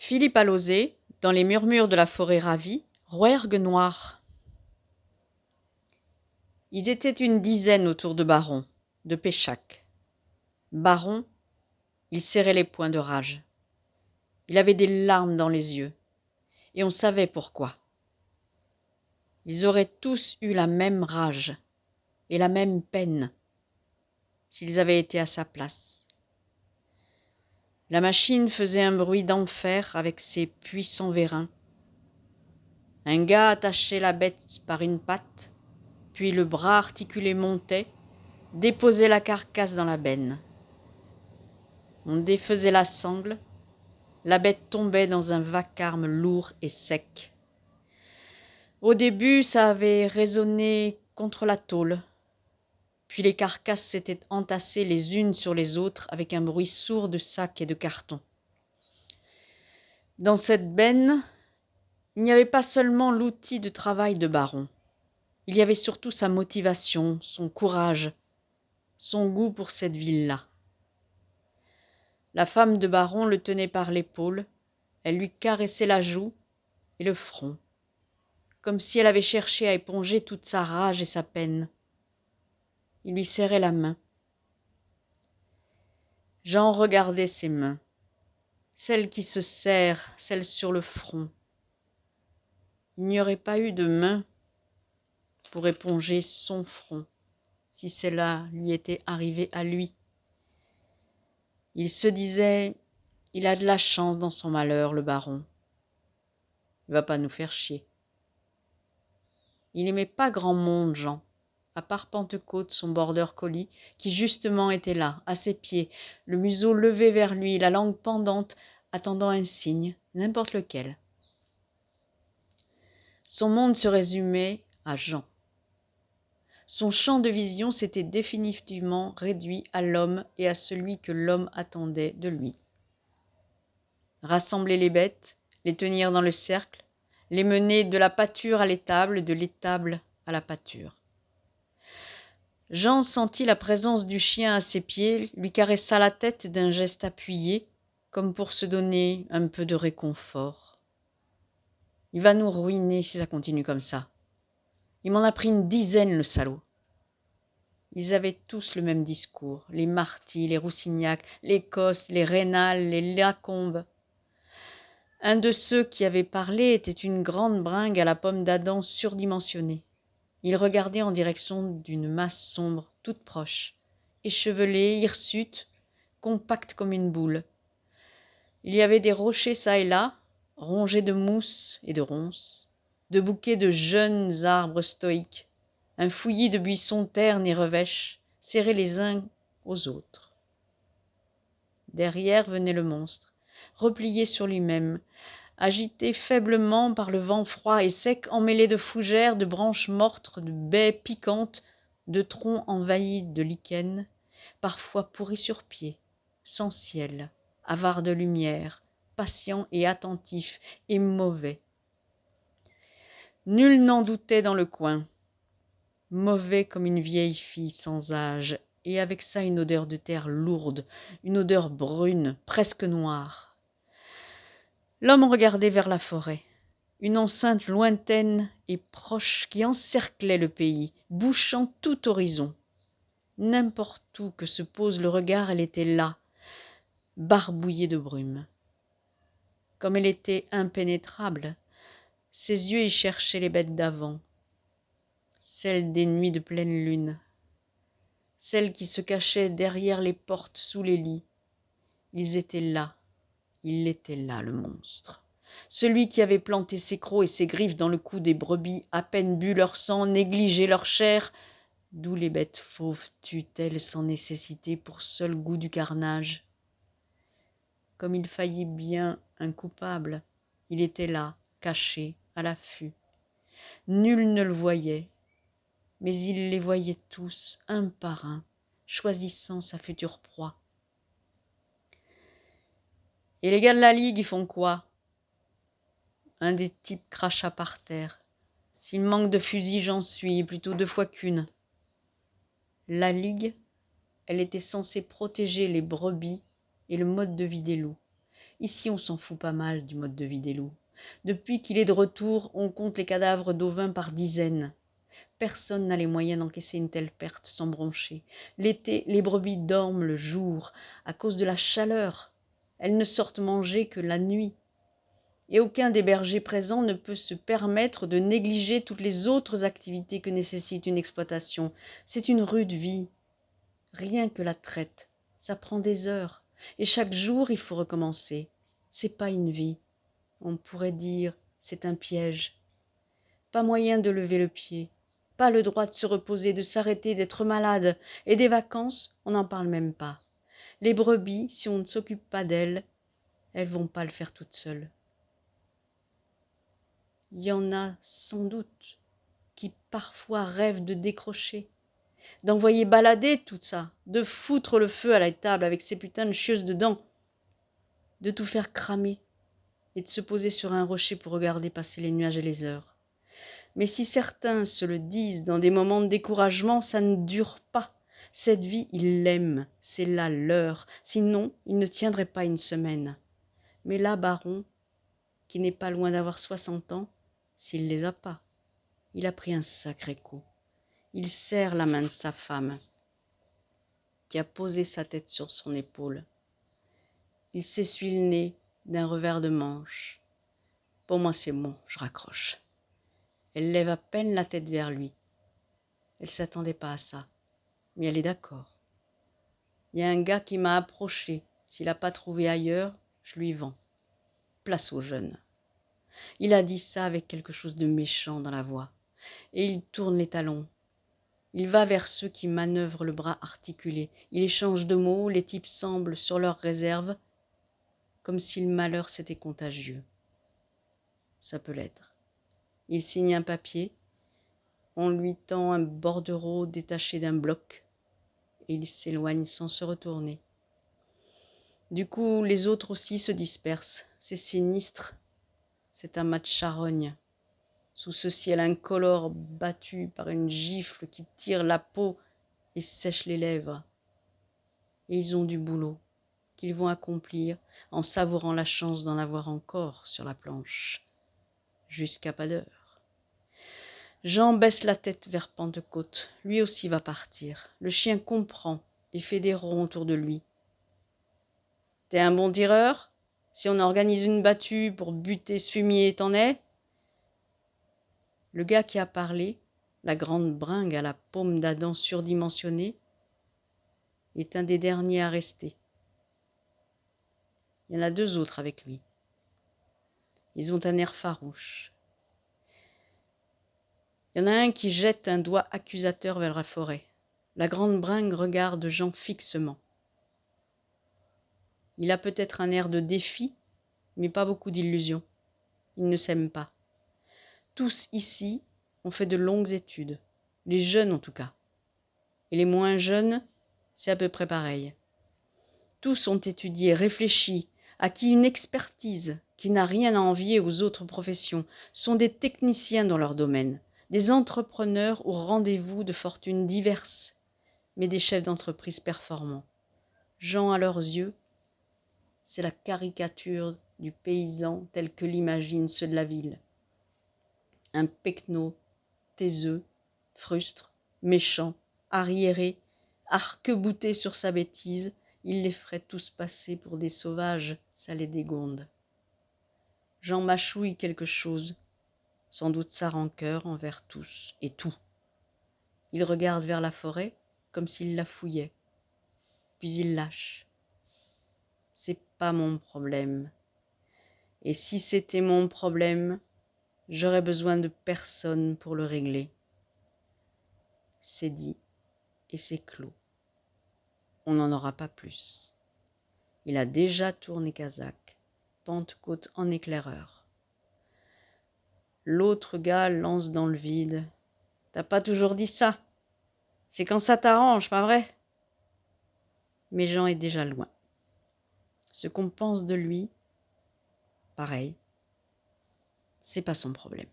Philippe Alauzet, dans les murmures de la forêt ravie, rouergue noir. Ils étaient une dizaine autour de Baron, de Péchac. Baron, il serrait les poings de rage. Il avait des larmes dans les yeux, et on savait pourquoi. Ils auraient tous eu la même rage et la même peine s'ils avaient été à sa place. La machine faisait un bruit d'enfer avec ses puissants vérins. Un gars attachait la bête par une patte, puis le bras articulé montait, déposait la carcasse dans la benne. On défaisait la sangle, la bête tombait dans un vacarme lourd et sec. Au début, ça avait résonné contre la tôle, puis les carcasses s'étaient entassées les unes sur les autres avec un bruit sourd de sacs et de cartons. Dans cette benne, il n'y avait pas seulement l'outil de travail de Baron, il y avait surtout sa motivation, son courage, son goût pour cette ville-là. La femme de Baron le tenait par l'épaule, elle lui caressait la joue et le front, comme si elle avait cherché à éponger toute sa rage et sa peine. Il lui serrait la main. Jean regardait ses mains, celles qui se serrent, celles sur le front. Il n'y aurait pas eu de main pour éponger son front, si cela lui était arrivé à lui. Il se disait, il a de la chance dans son malheur, le baron. Il va pas nous faire chier. Il n'aimait pas grand monde, Jean, à part Pentecôte, son border collie, qui justement était là, à ses pieds, le museau levé vers lui, la langue pendante, attendant un signe, n'importe lequel. Son monde se résumait à Jean. Son champ de vision s'était définitivement réduit à l'homme et à celui que l'homme attendait de lui. Rassembler les bêtes, les tenir dans le cercle, les mener de la pâture à l'étable, de l'étable à la pâture. Jean sentit la présence du chien à ses pieds, lui caressa la tête d'un geste appuyé, comme pour se donner un peu de réconfort. Il va nous ruiner si ça continue comme ça. Il m'en a pris une dizaine, le salaud. Ils avaient tous le même discours, les Marty, les Roussignac, les Coste, les Rénal, les Lacombe. Un de ceux qui avaient parlé était une grande bringue à la pomme d'Adam surdimensionnée. Il regardait en direction d'une masse sombre, toute proche, échevelée, hirsute, compacte comme une boule. Il y avait des rochers çà et là, rongés de mousse et de ronces, de bouquets de jeunes arbres stoïques, un fouillis de buissons ternes et revêches, serrés les uns aux autres. Derrière venait le monstre, replié sur lui-même, agité faiblement par le vent froid et sec emmêlé de fougères, de branches mortes, de baies piquantes, de troncs envahis de lichen, parfois pourris sur pied, sans ciel, avare de lumière, patient et attentif et mauvais. Nul n'en doutait dans le coin, mauvais comme une vieille fille sans âge, et avec ça une odeur de terre lourde, une odeur brune, presque noire. L'homme regardait vers la forêt, une enceinte lointaine et proche qui encerclait le pays, bouchant tout horizon. N'importe où que se pose le regard, elle était là, barbouillée de brume. Comme elle était impénétrable, ses yeux y cherchaient les bêtes d'avant, celles des nuits de pleine lune, celles qui se cachaient derrière les portes sous les lits. Ils étaient là, il était là, le monstre. Celui qui avait planté ses crocs et ses griffes dans le cou des brebis, à peine bu leur sang, négligé leur chair, d'où les bêtes fauves tuent-elles sans nécessité pour seul goût du carnage. Comme il faillit bien un coupable, il était là, caché, à l'affût. Nul ne le voyait, mais il les voyait tous, un par un, choisissant sa future proie. « Et les gars de la Ligue, ils font quoi ?» Un des types cracha par terre. « S'il manque de fusils, j'en suis, plutôt 2 fois qu'une. » La Ligue, elle était censée protéger les brebis et le mode de vie des loups. Ici, on s'en fout pas mal du mode de vie des loups. Depuis qu'il est de retour, on compte les cadavres d'ovins par dizaines. Personne n'a les moyens d'encaisser une telle perte sans broncher. L'été, les brebis dorment le jour à cause de la chaleur. Elles ne sortent manger que la nuit. Et aucun des bergers présents ne peut se permettre de négliger toutes les autres activités que nécessite une exploitation. C'est une rude vie. Rien que la traite, ça prend des heures. Et chaque jour, il faut recommencer. C'est pas une vie. On pourrait dire, c'est un piège. Pas moyen de lever le pied. Pas le droit de se reposer, de s'arrêter, d'être malade. Et des vacances, on n'en parle même pas. Les brebis, si on ne s'occupe pas d'elles, elles vont pas le faire toutes seules. Il y en a sans doute qui parfois rêvent de décrocher, d'envoyer balader tout ça, de foutre le feu à la table avec ces putains de chieuses dedans, de tout faire cramer et de se poser sur un rocher pour regarder passer les nuages et les heures. Mais si certains se le disent dans des moments de découragement, ça ne dure pas. Cette vie, ils l'aiment, c'est la leur. Sinon, ils ne tiendraient pas une semaine. Mais là, Baron, qui n'est pas loin d'avoir 60 ans, s'il les a pas, il a pris un sacré coup. Il serre la main de sa femme, qui a posé sa tête sur son épaule. Il s'essuie le nez d'un revers de manche. Pour moi, c'est bon, je raccroche. Elle lève à peine la tête vers lui. Elle ne s'attendait pas à ça, mais elle est d'accord. Il y a un gars qui m'a approché. S'il n'a pas trouvé ailleurs, je lui vends. Place aux jeunes. Il a dit ça avec quelque chose de méchant dans la voix. Et il tourne les talons. Il va vers ceux qui manœuvrent le bras articulé. Il échange de mots, les types semblent sur leur réserve, comme si le malheur c'était contagieux. Ça peut l'être. Il signe un papier. On lui tend un bordereau détaché d'un bloc. Et il s'éloigne sans se retourner. Du coup, les autres aussi se dispersent. C'est sinistre. C'est un match charogne. Sous ce ciel incolore battu par une gifle qui tire la peau et sèche les lèvres. Et ils ont du boulot qu'ils vont accomplir en savourant la chance d'en avoir encore sur la planche. Jusqu'à pas d'heure. Jean baisse la tête vers Pentecôte. Lui aussi va partir. Le chien comprend et fait des ronds autour de lui. T'es un bon tireur? Si on organise une battue pour buter ce fumier, t'en es? Le gars qui a parlé, la grande bringue à la paume d'Adam surdimensionnée, est un des derniers à rester. Il y en a 2 autres avec lui. Ils ont un air farouche. Il y en a un qui jette un doigt accusateur vers la forêt. La grande bringue regarde Jean fixement. Il a peut-être un air de défi, mais pas beaucoup d'illusions. Ils ne s'aiment pas. Tous ici ont fait de longues études. Les jeunes en tout cas. Et les moins jeunes, c'est à peu près pareil. Tous ont étudié, réfléchi, acquis une expertise qui n'a rien à envier aux autres professions, sont des techniciens dans leur domaine, des entrepreneurs au rendez-vous de fortunes diverses, mais des chefs d'entreprise performants. Jean, à leurs yeux, c'est la caricature du paysan tel que l'imaginent ceux de la ville. Un pecno, taiseux, frustre, méchant, arriéré, arc-bouté sur sa bêtise, il les ferait tous passer pour des sauvages, ça les dégonde. Jean mâchouille quelque chose, sans doute sa rancœur envers tous et tout. Il regarde vers la forêt comme s'il la fouillait, puis il lâche. C'est pas mon problème. Et si c'était mon problème, j'aurais besoin de personne pour le régler. C'est dit et c'est clos. On n'en aura pas plus. Il a déjà tourné Casaque, Pentecôte en éclaireur. L'autre gars lance dans le vide. T'as pas toujours dit ça? C'est quand ça t'arrange, pas vrai? Mais Jean est déjà loin. Ce qu'on pense de lui, pareil, c'est pas son problème.